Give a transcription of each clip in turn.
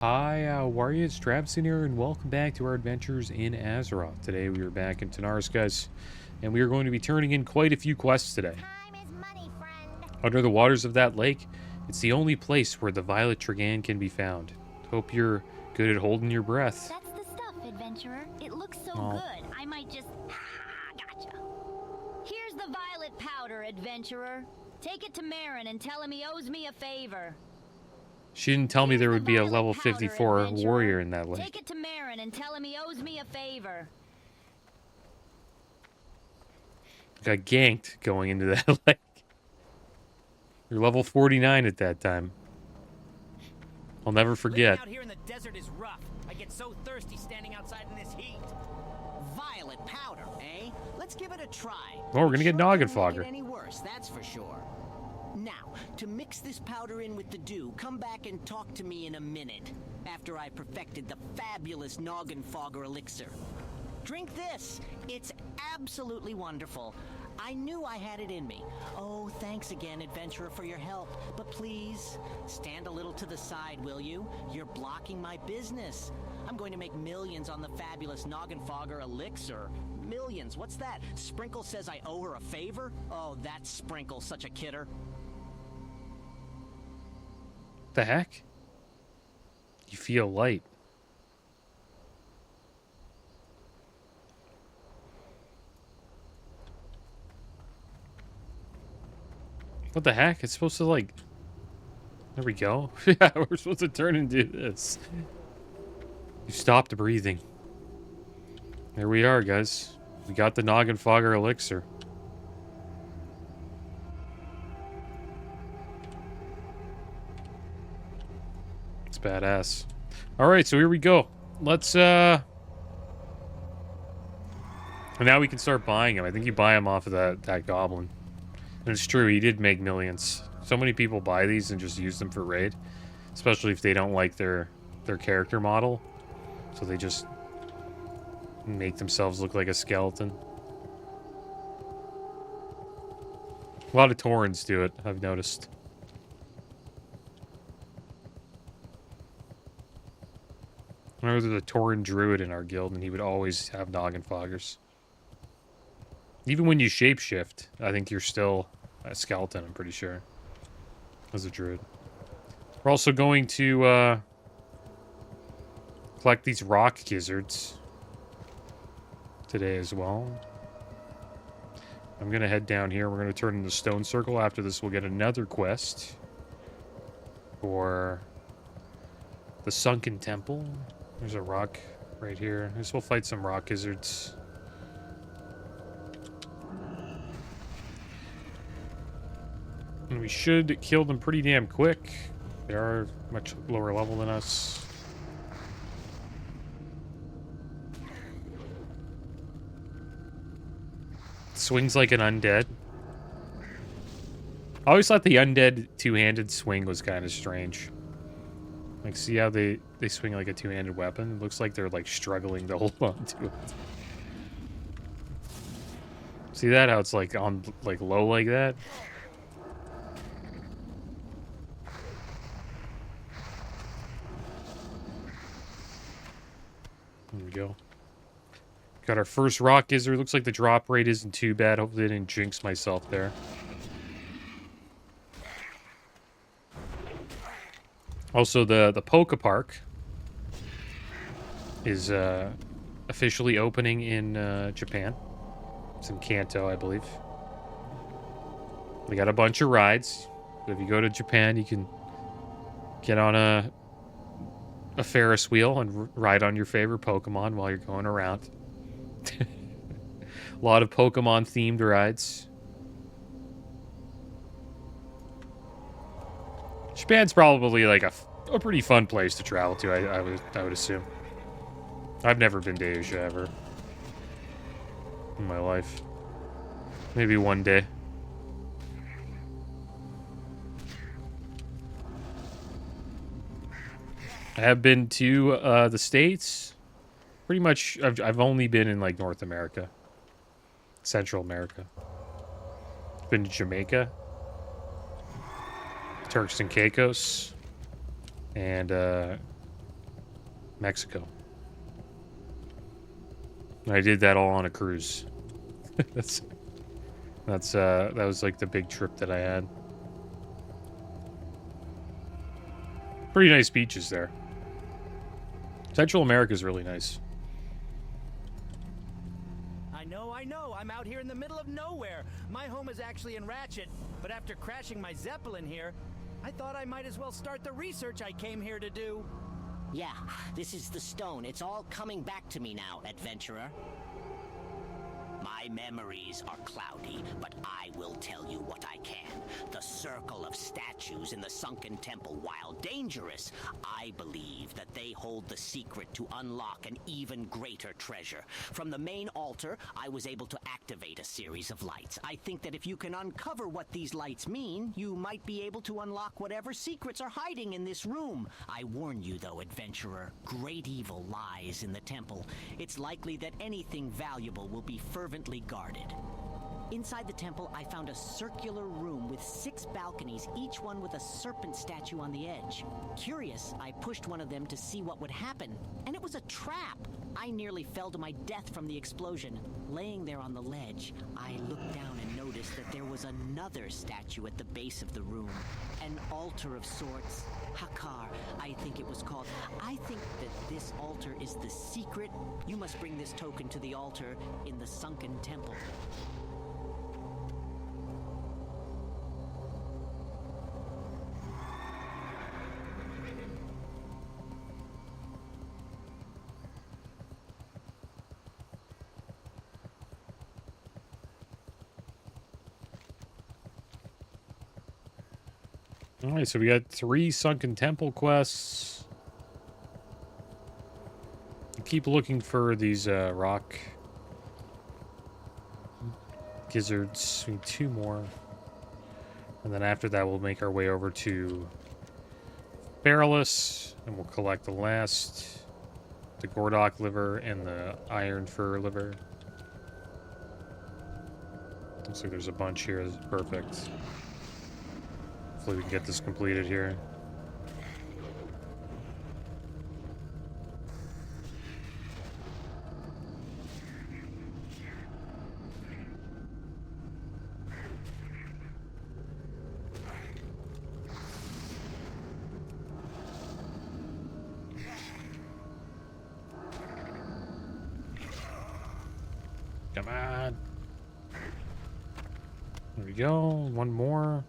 Hi, Warriors, Drabson here, and welcome back to our adventures in Azeroth. Today we are back in Tanaris, guys, and we are going to be turning in quite a few quests today. Time is money, friend. Under the waters of that lake, it's the only place where the Violet Trigan can be found. Hope you're good at holding your breath. That's the stuff, adventurer. It looks so good. I might just... Gotcha. Here's the violet powder, adventurer. Take it to Marin and tell him he owes me a favor. She didn't tell me there would be a level 54 warrior in that lake. Take it to Marin and tell him he owes me a favor. Got ganked going into that lake. You're level 49 at that time. I'll never forget. Living out here in the desert is rough. I get so thirsty standing outside in this heat. Violet powder, eh? Let's give it a try. Oh, we're gonna get noggin Sure can't fogger. make it any worse, that's for sure. Now, to mix this powder in with the dew, come back and talk to me in a minute, after I perfected the fabulous noggin fogger elixir. Drink this. It's absolutely wonderful. I knew I had it in me. Oh, thanks again, adventurer, for your help. But please, stand a little to the side, will you? You're blocking my business. I'm going to make millions on the fabulous noggin fogger elixir. Millions, what's that? Sprinkle says I owe her a favor? Oh, that Sprinkle, such a kidder. The heck? You feel light. What the heck? It's supposed to, like... There we go. Yeah, we're supposed to turn and do this. You stopped breathing. There we are, guys. We got the Noggin Fogger elixir. It's badass. Alright, so here we go. Let's, And now we can start buying him. I think you buy him off of that goblin. And it's true, he did make millions. So many people buy these and just use them for raid. Especially if they don't like their character model. So they just make themselves look like a skeleton. A lot of Taurens do it, I've noticed. I remember there was a Tauren druid in our guild, and he would always have noggin foggers. Even when you shapeshift, I think you're still a skeleton, I'm pretty sure. As a druid. We're also going to collect these rock gizzards today as well. I'm going to head down here. We're going to turn into Stone Circle. After this, we'll get another quest for the Sunken Temple. There's a rock right here. I guess we'll fight some rock gizzards. And we should kill them pretty damn quick. They are much lower level than us. Swings like an undead. I always thought the undead two-handed swing was kind of strange. Like, see how they swing like a two-handed weapon? It looks like they're, like, struggling to hold on to it. See that? How it's, like, on, like, low like that? There we go. Got our first rock gizzard. Looks like the drop rate isn't too bad. Hopefully I didn't jinx myself there. Also, the Poke Park is officially opening in Japan. It's in Kanto, I believe. They got a bunch of rides. So if you go to Japan, you can get on a Ferris wheel and ride on your favorite Pokemon while you're going around. A lot of Pokemon-themed rides. Japan's probably like a pretty fun place to travel to. I would assume. I've never been to Asia ever in my life. Maybe one day. I have been to the States. Pretty much, I've only been in like North America, Central America. Been to Jamaica, Turks and Caicos, and Mexico. I did that all on a cruise. that was like the big trip that I had. Pretty nice beaches there. Central America is really nice. I know. I'm out here in the middle of nowhere. My home is actually in Ratchet, but after crashing my Zeppelin here, I thought I might as well start the research I came here to do. Yeah, this is the stone. It's all coming back to me now, adventurer. My memories are cloudy, but I will tell you what I can. The circle of statues in the sunken temple, while dangerous, I believe that they hold the secret to unlock an even greater treasure. From the main altar, I was able to activate a series of lights. I think that if you can uncover what these lights mean, you might be able to unlock whatever secrets are hiding in this room. I warn you, though, adventurer, great evil lies in the temple. It's likely that anything valuable will be fervently guarded. Inside the temple, I found a circular room with 6 balconies, each one with a serpent statue on the edge. Curious, I pushed one of them to see what would happen, and it was a trap. I nearly fell to my death from the explosion. Laying there on the ledge, I looked down and noticed that there was another statue at the base of the room. An altar of sorts. Hakar, I think it was called. I think that this altar is the secret. You must bring this token to the altar in the sunken temple. Alright, so we got 3 Sunken Temple quests. Keep looking for these rock gizzards. We need 2 more. And then after that, we'll make our way over to Perilous, and we'll collect the last, the Gordok liver and the Iron Fur liver. Looks like there's a bunch here. This is perfect. Hopefully we can get this completed here. Come on. There we go. One more.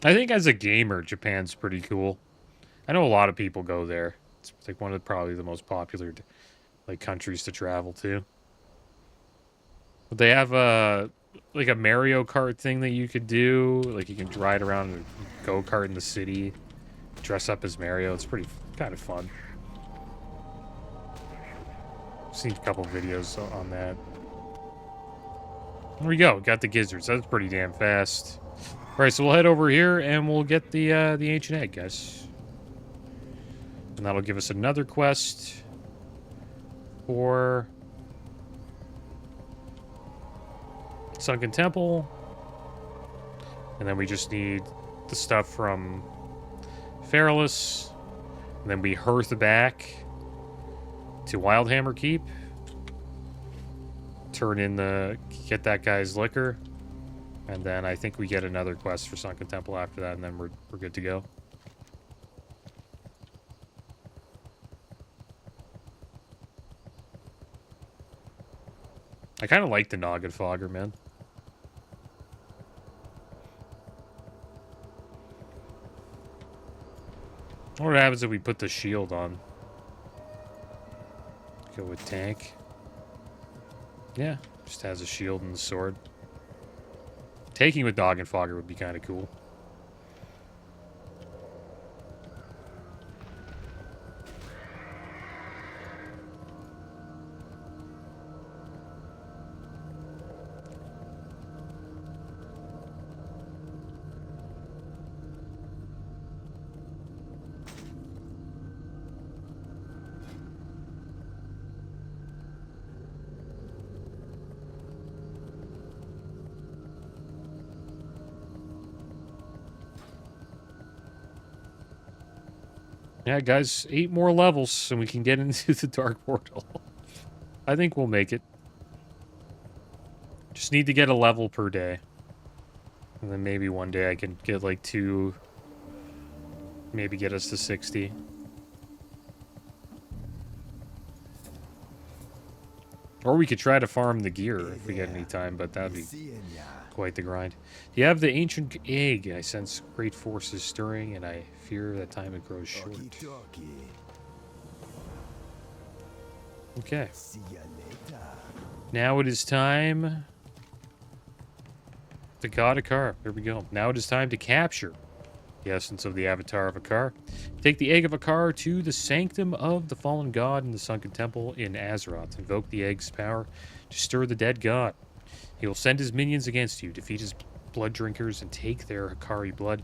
I think as a gamer, Japan's pretty cool. I know a lot of people go there. It's like one of probably the most popular like countries to travel to. But they have like a Mario Kart thing that you could do. Like you can ride around and go-kart in the city, dress up as Mario. It's pretty kind of fun. I've seen a couple videos on that. There we go. Got the gizzards. That's pretty damn fast. All right, so we'll head over here and we'll get the ancient egg, guys. And that'll give us another quest for Sunken Temple. And then we just need the stuff from Perilous. And then we hearth back to Wildhammer Keep. Turn in get that guy's liquor. And then I think we get another quest for Sunken Temple after that, and then we're good to go. I kind of like the Noggin Fogger, man. I wonder what happens if we put the shield on. Go with tank. Yeah, just has a shield and the sword. Taking with Noggin Fogger would be kind of cool. Yeah, guys, 8 more levels and we can get into the Dark Portal. I think we'll make it. Just need to get a level per day. And then maybe one day I can get like 2, maybe get us to 60. Or we could try to farm the gear if we get any time, but that'd be quite the grind. You have the ancient egg. I sense great forces stirring, and I fear that time it grows short. Okay. Now it is time. The God Akar. There we go. Now it is time to capture the essence of the Avatar of Akar. Take the Egg of Akar to the Sanctum of the Fallen God in the Sunken Temple in Azeroth. Invoke the Egg's power to stir the dead god. He will send his minions against you, defeat his blood drinkers, and take their Akari blood.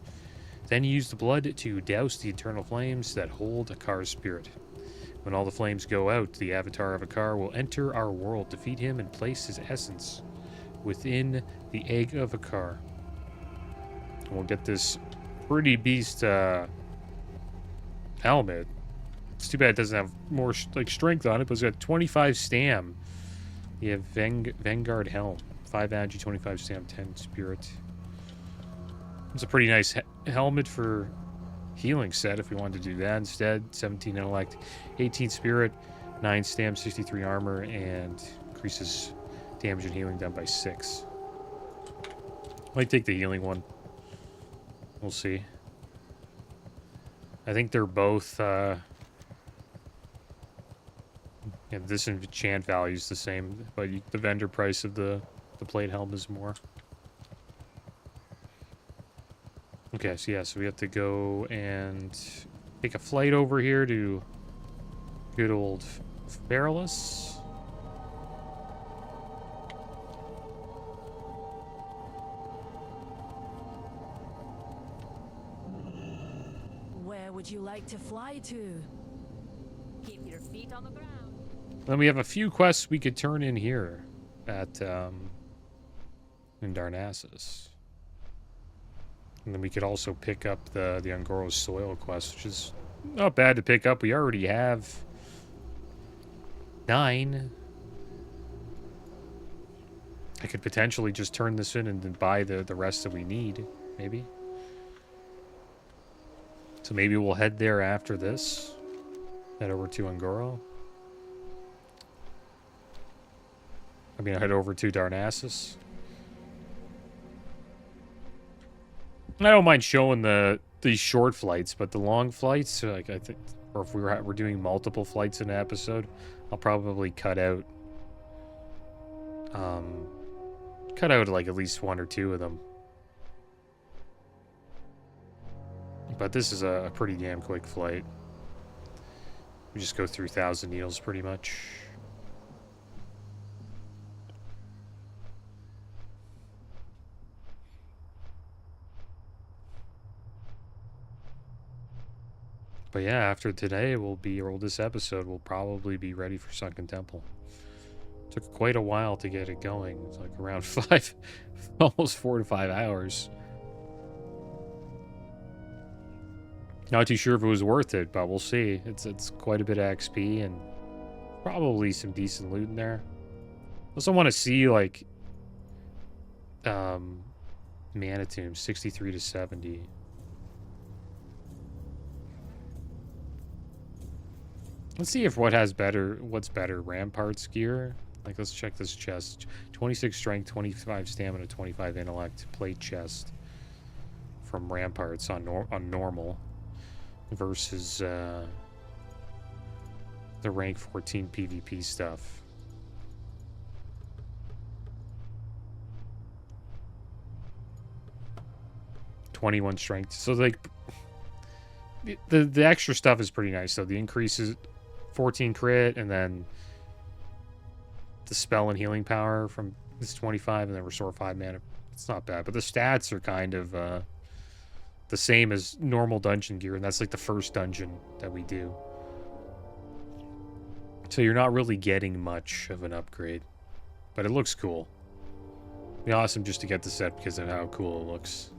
Then use the blood to douse the eternal flames that hold Akar's spirit. When all the flames go out, the Avatar of Akar will enter our world, defeat him, and place his essence within the Egg of Akar. And we'll get this pretty beast helmet. It's too bad it doesn't have more strength on it, but it's got 25 stam. You have Vanguard Helm. 5 energy, 25 stam, 10 spirit. It's a pretty nice helmet for healing set if we wanted to do that instead. 17 intellect, 18 spirit, 9 stam, 63 armor, and increases damage and healing done by 6. Might take the healing one. We'll see. I think they're both yeah, this enchant value is the same, but the vendor price of the plate helm is more. Okay, so yeah, so we have to go and take a flight over here to good old Fairless. Where would you like to fly to? Keep your feet on the ground. Then we have a few quests we could turn in here at in Narcissus. And then we could also pick up the Un'Goro's Soil quest, which is not bad to pick up. We already have 9. I could potentially just turn this in and then buy the rest that we need, maybe. So maybe we'll head there after this. Head over to Un'Goro. I mean, head over to Narcissus. I don't mind showing these short flights, but the long flights, like I think, or if we're doing multiple flights in an episode, I'll probably cut out like at least 1 or 2 of them. But this is a pretty damn quick flight. We just go through 1,000 Needles pretty much. But yeah, after today, or this episode, we'll probably be ready for Sunken Temple. Took quite a while to get it going. It's like around 5, almost 4 to 5 hours. Not too sure if it was worth it, but we'll see. It's quite a bit of XP and probably some decent loot in there. Also want to see like Mana Tomb 63 to 70. Let's see if what's better, Rampart's gear. Like, let's check this chest. 26 strength, 25 stamina, 25 intellect, plate chest from Ramparts on normal versus the rank 14 PvP stuff. .21 strength. So like the extra stuff is pretty nice. So the increases 14 crit, and then the spell and healing power from this 25, and then restore 5 mana. It's not bad, but the stats are kind of the same as normal dungeon gear, and that's like the first dungeon that we do. So you're not really getting much of an upgrade, but it looks cool. It'd be awesome just to get the set because of how cool it looks.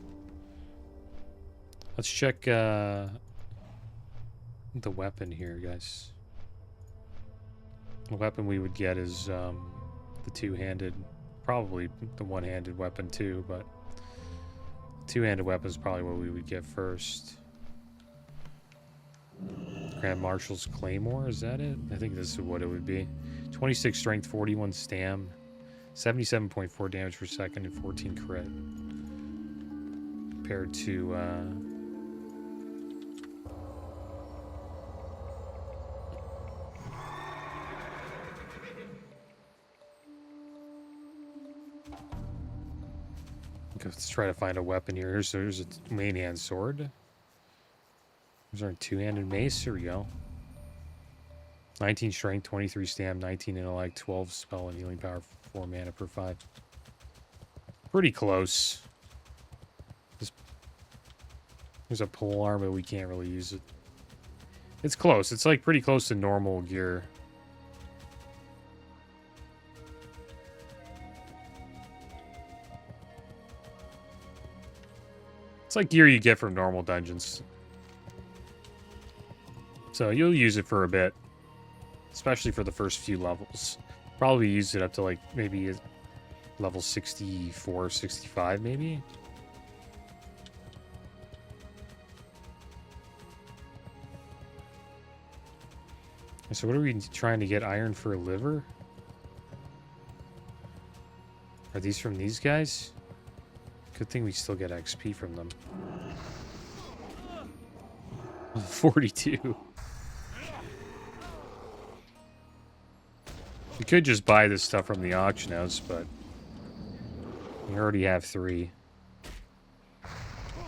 Let's check the weapon here, guys. The weapon we would get is the two-handed, probably the one-handed weapon too, but two-handed weapon is probably what we would get first. Grand Marshal's Claymore, is that it? I think this is what it would be. 26 strength, 41 stam, 77.4 damage per second, and 14 crit. Compared to let's try to find a weapon here. Here's a main hand sword. There's our two-handed mace. Here we go. 19 strength, 23 stam, 19 intellect, 12 spell and healing power, 4 mana per 5. Pretty close. There's a pole arm, but we can't really use it. It's close. It's like pretty close to normal gear. It's like gear you get from normal dungeons. So you'll use it for a bit. Especially for the first few levels. Probably use it up to like maybe level 64, 65 maybe. So what are we trying to get? Iron for a liver? Are these from these guys? Good thing we still get XP from them. 42. We could just buy this stuff from the auction house, but we already have 3.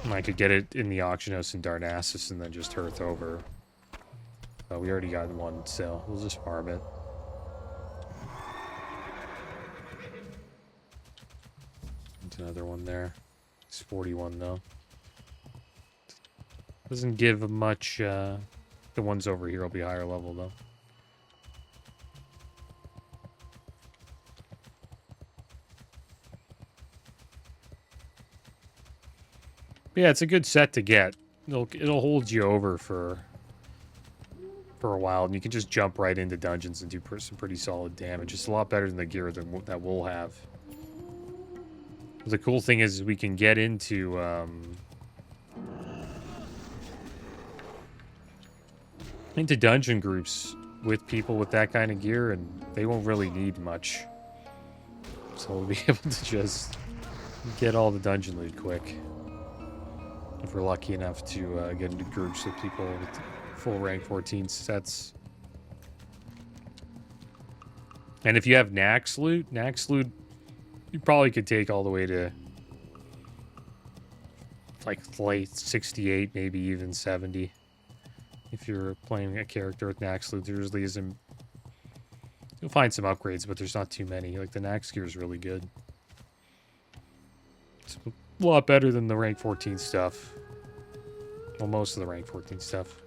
And I could get it in the auction house in Narcissus and then just hearth over. But we already got 1, so we'll just farm it. There's another one there. It's 41 though. Doesn't give much. The ones over here will be higher level though. But yeah, it's a good set to get. It'll hold you over for a while, and you can just jump right into dungeons and do some pretty solid damage. It's a lot better than the gear that we'll have. The cool thing is we can get into dungeon groups with people with that kind of gear, and they won't really need much. So we'll be able to just get all the dungeon loot quick. If we're lucky enough to get into groups with people with full rank 14 sets. And if you have Nax loot, you probably could take all the way to like late 68, maybe even 70. If you're playing a character with Nax loot, there usually isn't. You'll find some upgrades, but there's not too many. Like the Nax gear is really good. It's a lot better than the rank 14 stuff. Well, most of the rank 14 stuff.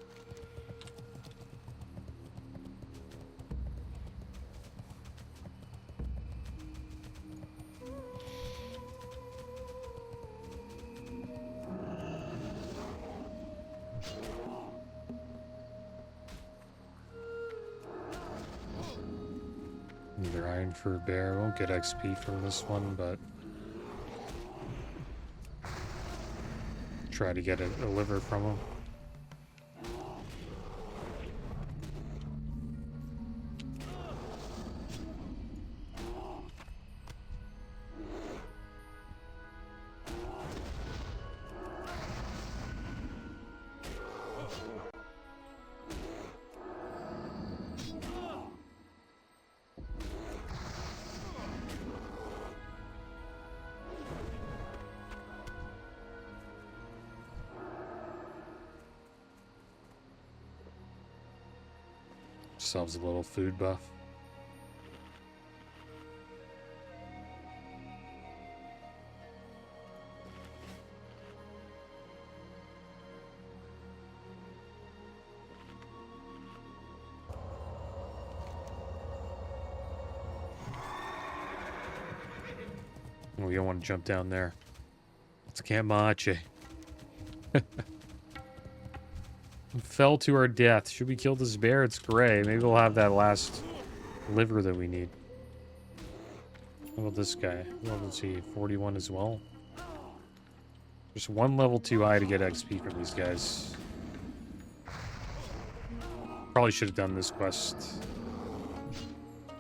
Either iron for a bear. Won't get XP from this one, but try to get a liver from him. Ourselves a little food buff. We don't want to jump down there. It's Camache. Fell to our death. Should we kill this bear? It's gray. Maybe we'll have that last liver that we need. What about this guy? What level is he? 41 as well. Just one level too high to get XP from these guys. Probably should have done this quest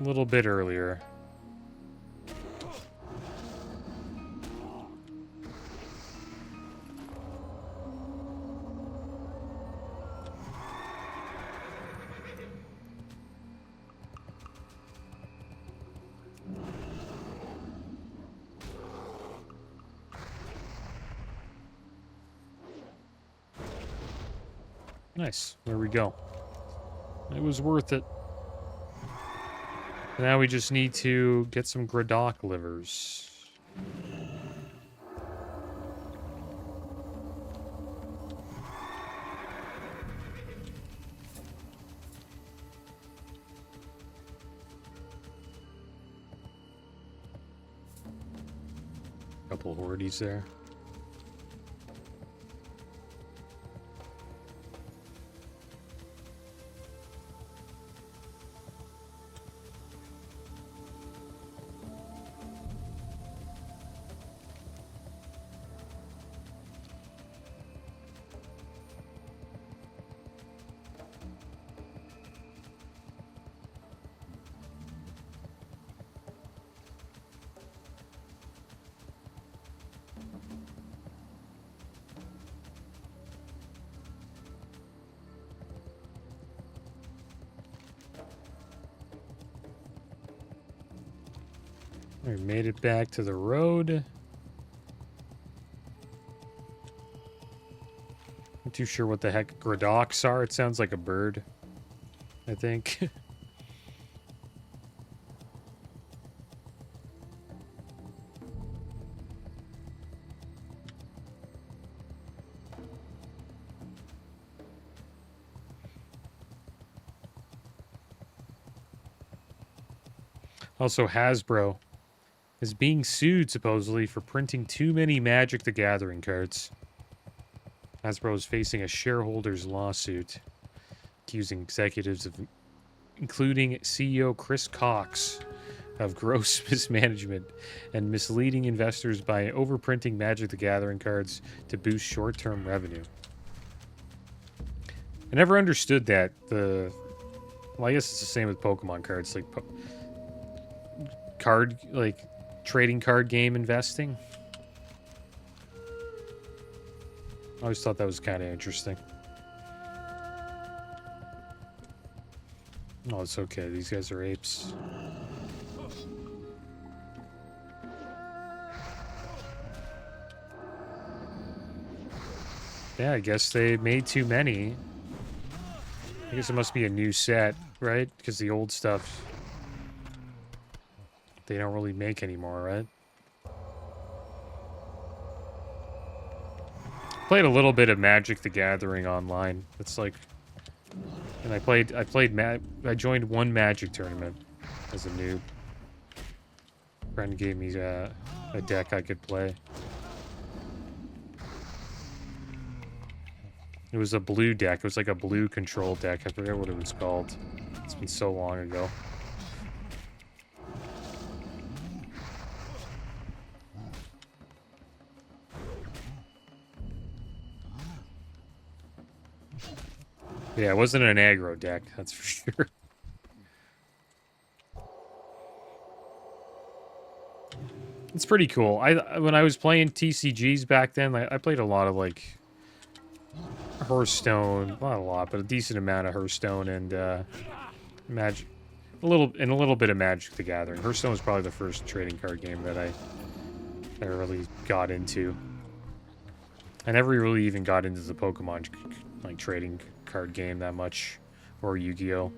a little bit earlier. Nice. There we go. It was worth it. Now we just need to get some Gradok livers. Couple hordes there. We made it back to the road. I'm too sure what the heck Gradoks are. It sounds like a bird, I think. Also, Hasbro is being sued, supposedly, for printing too many Magic the Gathering cards. Hasbro is facing a shareholders' lawsuit accusing executives of, including CEO Chris Cox, of gross mismanagement and misleading investors by overprinting Magic the Gathering cards to boost short-term revenue. I never understood that. Well, I guess it's the same with Pokemon cards, like trading card game investing. I always thought that was kind of interesting. Oh, it's okay. These guys are apes. Yeah, I guess they made too many. I guess it must be a new set, right? Because the old stuff they don't really make anymore, right? Played a little bit of Magic the Gathering online. It's like, and I joined one Magic tournament as a noob. A friend gave me a deck I could play. It was a blue deck. It was like a blue control deck. I forget what it was called. It's been so long ago. Yeah, it wasn't an aggro deck, that's for sure. It's pretty cool. When I was playing TCGs back then, I played a lot of like Hearthstone, not a lot, but a decent amount of Hearthstone and Magic, a little bit of Magic the Gathering. Hearthstone was probably the first trading card game that I really got into. I never really even got into the Pokemon like trading card game that much, or Yu-Gi-Oh!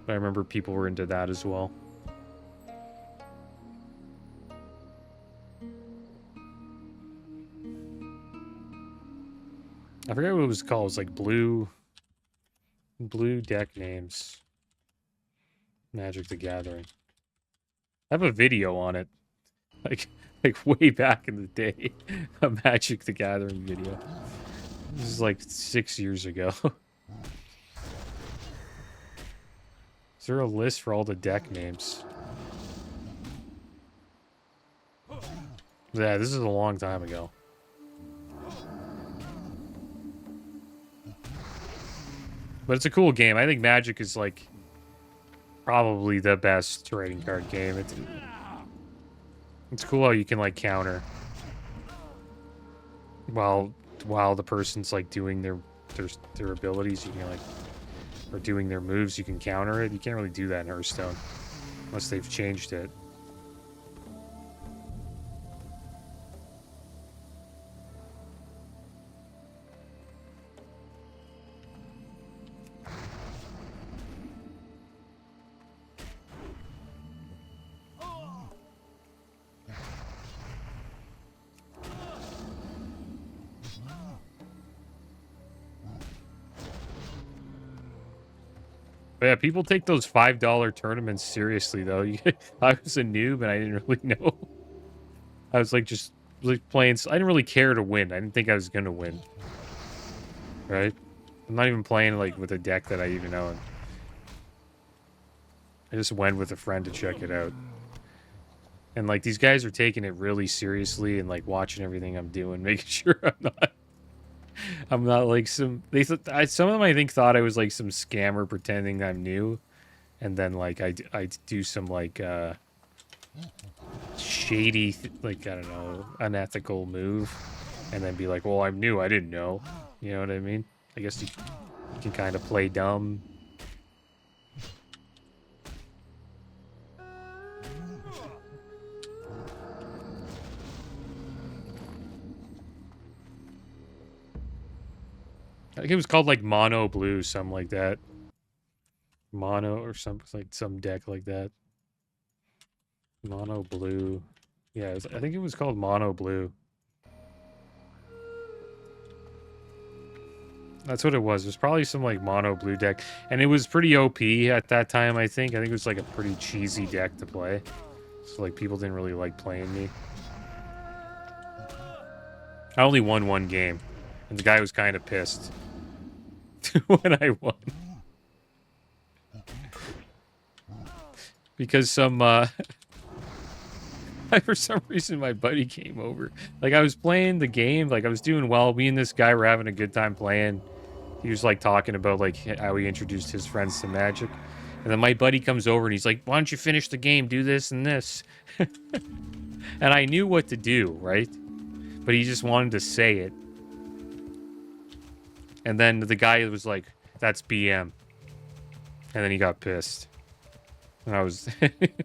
But I remember people were into that as well. I forget what it was called. It was like blue deck names. Magic the Gathering. I have a video on it. Like way back in the day. A Magic the Gathering video. This is like 6 years ago. Is there a list for all the deck names? Yeah, this is a long time ago. But it's a cool game. I think Magic is like probably the best trading card game. It's cool how you can like counter while the person's like doing their abilities. You can like, or doing their moves, you can counter it. You can't really do that in Hearthstone unless they've changed it. But yeah, people take those $5 tournaments seriously, though. I was a noob and I didn't really know. I was like just like playing. I didn't really care to win. I didn't think I was gonna win. Right? I'm not even playing like with a deck that I even own. I just went with a friend to check it out. And like these guys are taking it really seriously and like watching everything I'm doing, making sure I'm not like some. Some of them I think thought I was like some scammer pretending I'm new, and then like I do some like shady like I don't know, unethical move, and then be like, well, I'm new, I didn't know. You know what I mean? I guess you can kind of play dumb. I think it was called like Mono Blue, something like that. Mono or some deck like that. Mono Blue. Yeah, I think it was called Mono Blue. That's what it was. It was probably some like Mono Blue deck. And it was pretty OP at that time, I think. I think it was like a pretty cheesy deck to play. So like people didn't really like playing me. I only won one game. And the guy was kind of pissed when I won. Because for some reason my buddy came over. Like I was playing the game, like I was doing well. Me and this guy were having a good time playing. He was like talking about like how he introduced his friends to Magic. And then my buddy comes over and he's like, why don't you finish the game? Do this and this. And I knew what to do, right? But he just wanted to say it. And then the guy was like, that's BM. And then he got pissed. And I was like,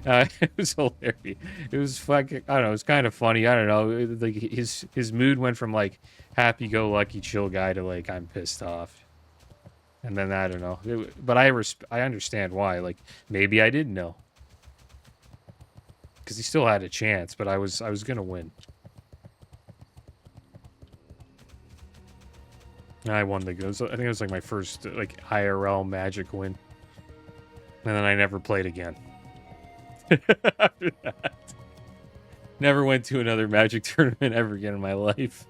it was hilarious. It was fucking, I don't know, it was kind of funny. I don't know. Like his mood went from like happy-go-lucky chill guy to like, I'm pissed off. And then I don't know. But I understand why. Like maybe I didn't know. Because he still had a chance, but I was gonna win. And I won the game. I think it was like my first like IRL Magic win. And then I never played again. After that. Never went to another Magic tournament ever again in my life.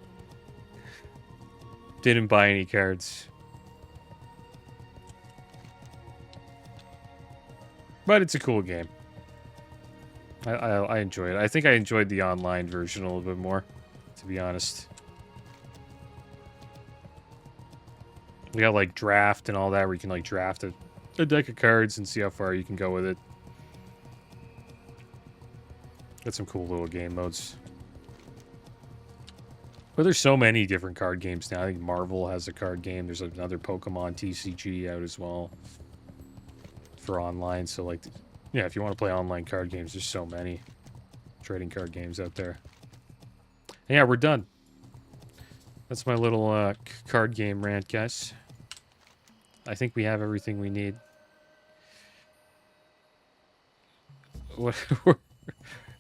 Didn't buy any cards. But it's a cool game. I enjoy it. I think I enjoyed the online version a little bit more, to be honest. We got like draft and all that, where you can like draft a deck of cards and see how far you can go with it. Got some cool little game modes. But there's so many different card games now. I think Marvel has a card game. There's another Pokemon TCG out as well for online. So like, yeah, if you want to play online card games, there's so many trading card games out there. And yeah, we're done. That's my little card game rant, guys. I think we have everything we need.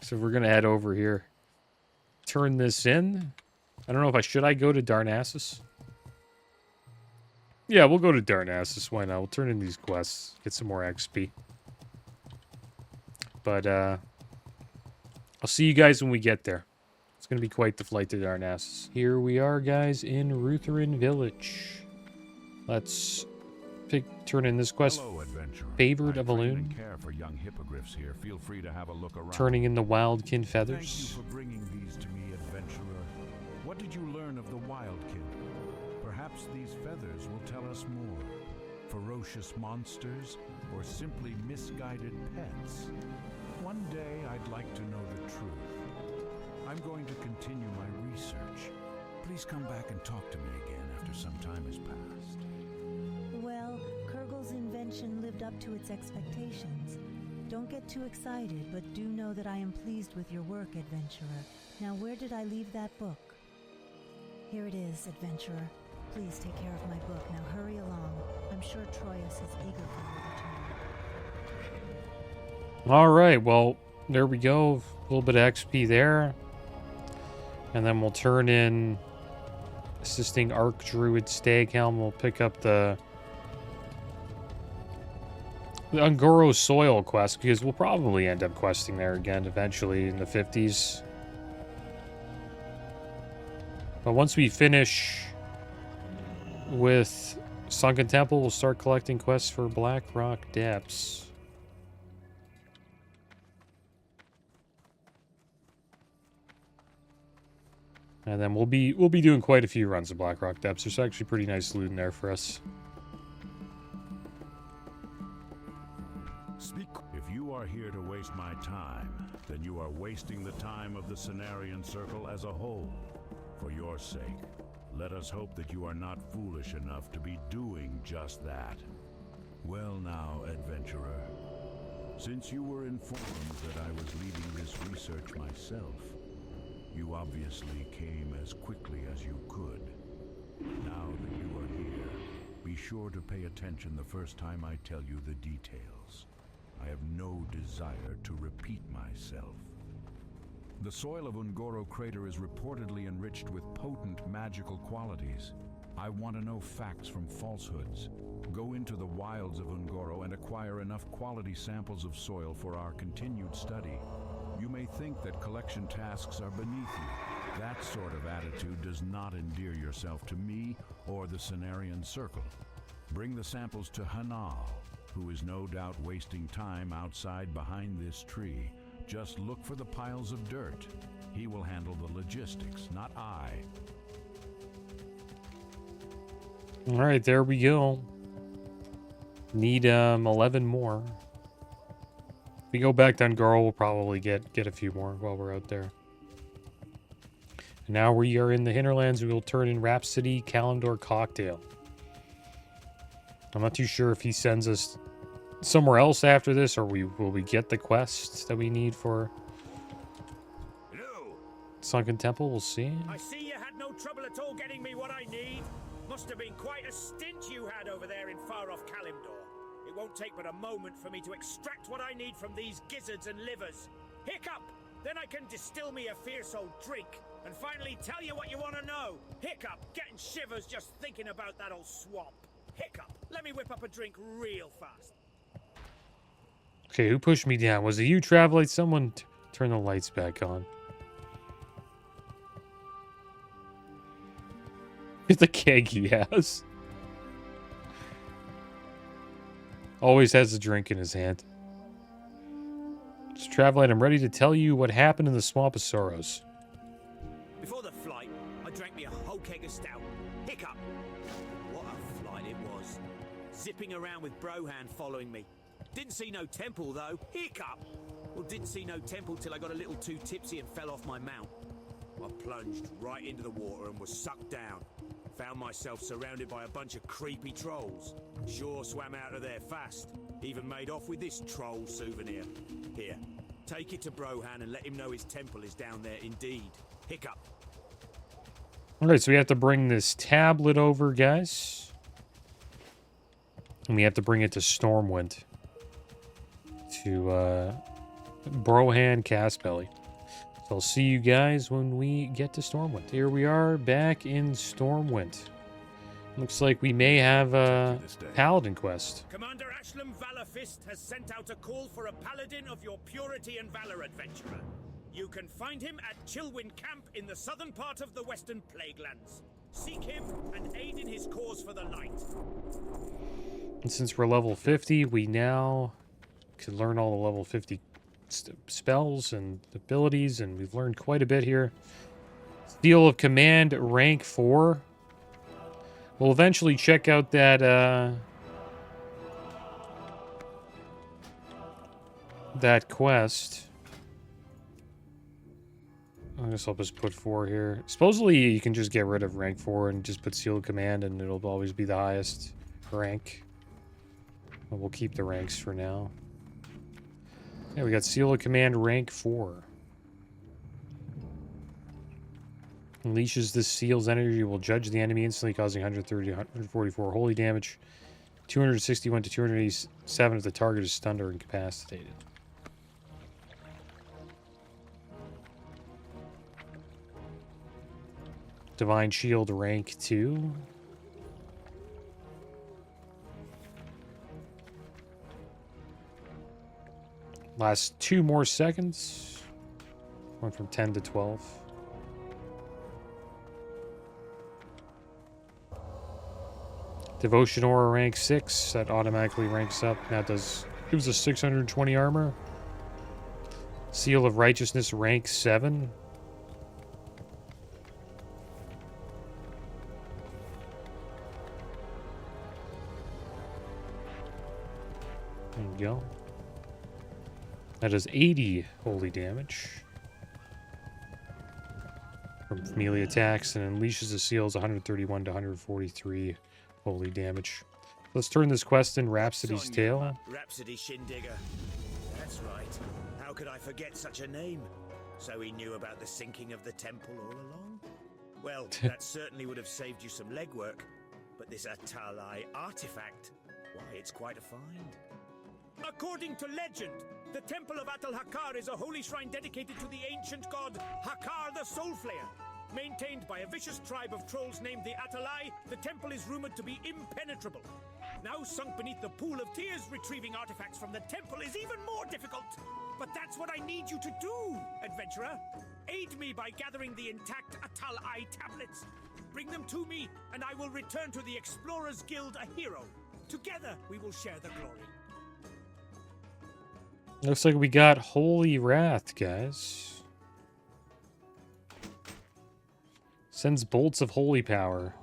So we're going to head over here. Turn this in. I don't know if should I go to Narcissus? Yeah, we'll go to Narcissus. Why not? We'll turn in these quests. Get some more XP. But, I'll see you guys when we get there. It's going to be quite the flight to Darnassus. Here we are, guys, in Rutherin Village. Let's turn in this quest. Hello, adventurer. Favored I of a train loon. and care for young hippogriffs here. Feel free to have a look around. Turning in the wildkin Thank you feathers. for bringing these to me, adventurer. What did you learn of the wildkin? Perhaps these feathers will tell us more. Ferocious monsters, or simply misguided pets? One day I'd like to know the truth. I'm going to continue my research. Please come back and talk to me again after some time has passed. Well, Kurgel's invention lived up to its expectations. Don't get too excited, but do know that I am pleased with your work, adventurer. Now, where did I leave that book? Here it is, adventurer. Please take care of my book. Now hurry along. I'm sure Troyus is eager for your return. All right, well, there we go. A little bit of XP there. And then we'll turn in assisting Arc Druid Staghelm. We'll pick up the Ungoro Soil quest, because we'll probably end up questing there again eventually in the 50s. But once we finish with Sunken Temple, we'll start collecting quests for Black Rock Depths. And then we'll be doing quite a few runs of Black Rock Depths. There's actually pretty nice loot in there for us. If you are here to waste my time, then you are wasting the time of the Cenarian Circle as a whole. For your sake, let us hope that you are not foolish enough to be doing just that. Well now, adventurer, since you were informed that I was leading this research myself, you obviously came as quickly as you could. Now that you are here, be sure to pay attention the first time I tell you the details. I have no desire to repeat myself. The soil of Ungoro Crater is reportedly enriched with potent magical qualities. I want to know facts from falsehoods. Go into the wilds of Ungoro and acquire enough quality samples of soil for our continued study. You may think that collection tasks are beneath you. That sort of attitude does not endear yourself to me or the Cenarian Circle. Bring the samples to Hanal, who is no doubt wasting time outside behind this tree. Just look for the piles of dirt. He will handle the logistics, not I. All right, there we go. Need 11 more. If we go back to Ungoro, we'll probably get a few more while we're out there. And now we are in the hinterlands. We will turn in Rhapsody Kalendor Cocktail. I'm not too sure if he sends us somewhere else after this, or will we get the quest that we need for Hello. Sunken Temple. We'll see. I see you had no trouble at all getting me what I need. Must have been quite a stint you had over there in far-off Kalimdor. It won't take but a moment for me to extract what I need from these gizzards and livers. Hiccup! Then I can distill me a fierce old drink and finally tell you what you want to know. Hiccup! Getting shivers just thinking about that old swamp. Hiccup! Let me whip up a drink real fast. Okay, who pushed me down? Was it you, Travelite? Someone turn the lights back on. Look at the keg he has. Always has a drink in his hand. Just Travelite, I'm ready to tell you what happened in the Swamp of Sorrows. Before the flight, I drank me a whole keg of stout. Hiccup! What a flight it was. Zipping around with Brohan following me. Didn't see no temple, though. Hiccup! Well, didn't see no temple till I got a little too tipsy and fell off my mount. I plunged right into the water and was sucked down. Found myself surrounded by a bunch of creepy trolls. Sure swam out of there fast. Even made off with this troll souvenir. Here, take it to Brohan and let him know his temple is down there indeed. Hiccup. Alright, so we have to bring this tablet over, guys. And we have to bring it to Stormwind. To Brohan Castbelly. So I'll see you guys when we get to Stormwind. Here we are back in Stormwind. Looks like we may have a Paladin quest. Commander Ashlam Valorfist has sent out a call for a Paladin of your purity and valor, adventurer. You can find him at Chilwyn Camp in the southern part of the Western Plaguelands. Seek him and aid in his cause for the light. And since we're level 50, we now can learn all the level 50 spells and abilities, and we've learned quite a bit here. Seal of Command, rank 4. We'll eventually check out that that quest. I guess I'll just put 4 here. Supposedly you can just get rid of rank 4 and just put Seal of Command and it'll always be the highest rank. But we'll keep the ranks for now. Yeah, we got Seal of Command rank 4. Unleashes this seal's energy, will judge the enemy instantly, causing 130 to 144 holy damage. 261 to 287 if the target is stunned or incapacitated. Divine Shield rank 2. Last 2 more seconds. Went from 10 to 12. Devotion Aura rank 6. That automatically ranks up. That gives us 620 armor. Seal of Righteousness rank 7. There you go. That does 80 holy damage from melee attacks and unleashes the seals 131 to 143 holy damage. Let's turn this quest in Rhapsody's Tale. Rhapsody Shindigger. That's right. How could I forget such a name? So he knew about the sinking of the temple all along? Well, that certainly would have saved you some legwork. But this Atalai artifact, why, it's quite a find. According to legend, the Temple of Atal Hakar is a holy shrine dedicated to the ancient god Hakar the Soulflayer. Maintained by a vicious tribe of trolls named the Atalai, the temple is rumored to be impenetrable. Now sunk beneath the pool of tears, retrieving artifacts from the temple is even more difficult. But that's what I need you to do, adventurer. Aid me by gathering the intact Atalai tablets. Bring them to me, and I will return to the Explorers Guild a hero. Together, we will share the glory. Looks like we got Holy Wrath, guys. Sends bolts of holy power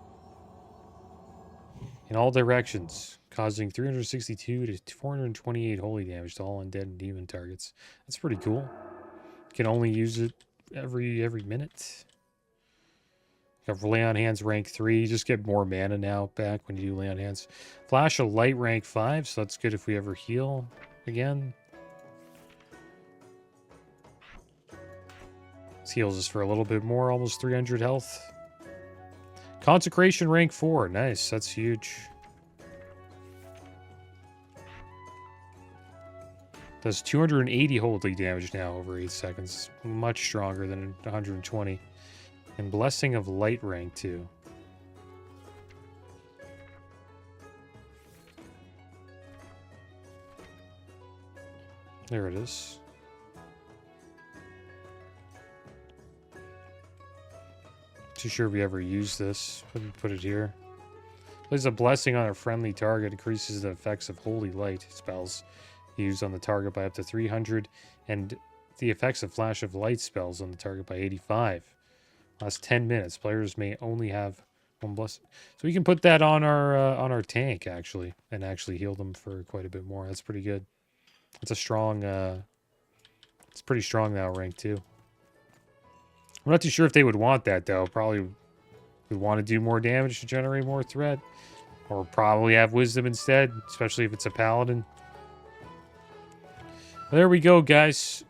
in all directions, causing 362 to 428 holy damage to all undead and demon targets. That's pretty cool. Can only use it every minute. Got Lay on Hands rank 3. You just get more mana now back when you do Lay on Hands. Flash of Light rank 5, so that's good if we ever heal again. This heals us for a little bit more, almost 300 health. Consecration rank 4. Nice, that's huge. Does 280 holy damage now over 8 seconds. Much stronger than 120. And Blessing of Light rank 2. There it is. Too sure if we ever use this. Put it here. Places a blessing on a friendly target, increases the effects of holy light spells used on the target by up to 300, and the effects of flash of light spells on the target by 85. Last 10 minutes, players may only have one blessing. So we can put that on our tank actually, and actually heal them for quite a bit more. That's pretty good. It's a strong. It's pretty strong now, rank 2. I'm not too sure if they would want that, though. Probably would want to do more damage to generate more threat. Or probably have wisdom instead, especially if it's a paladin. There we go, guys.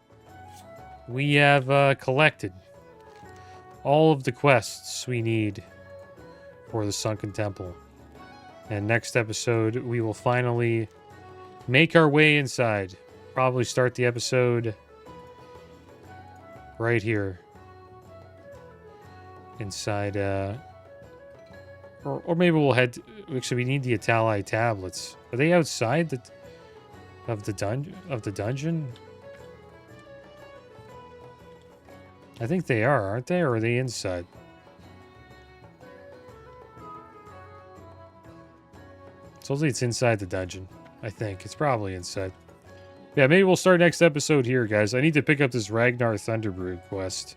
We have collected all of the quests we need for the Sunken Temple. And next episode, we will finally make our way inside. Probably start the episode right here. Inside, or maybe we'll head. Actually, we need the Atalai tablets. Are they outside of the dungeon? I think they are, aren't they? Or are they inside? Supposedly it's inside the dungeon. I think. It's probably inside. Yeah, maybe we'll start next episode here, guys. I need to pick up this Ragnar Thunderbrood quest.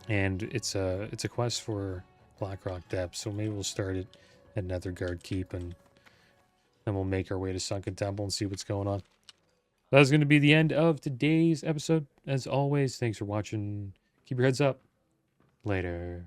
And it's a quest for Blackrock Depths, so maybe we'll start it at Netherguard Keep, and then we'll make our way to Sunken Temple and see what's going on. That's going to be the end of today's episode. As always, thanks for watching. Keep your heads up. Later.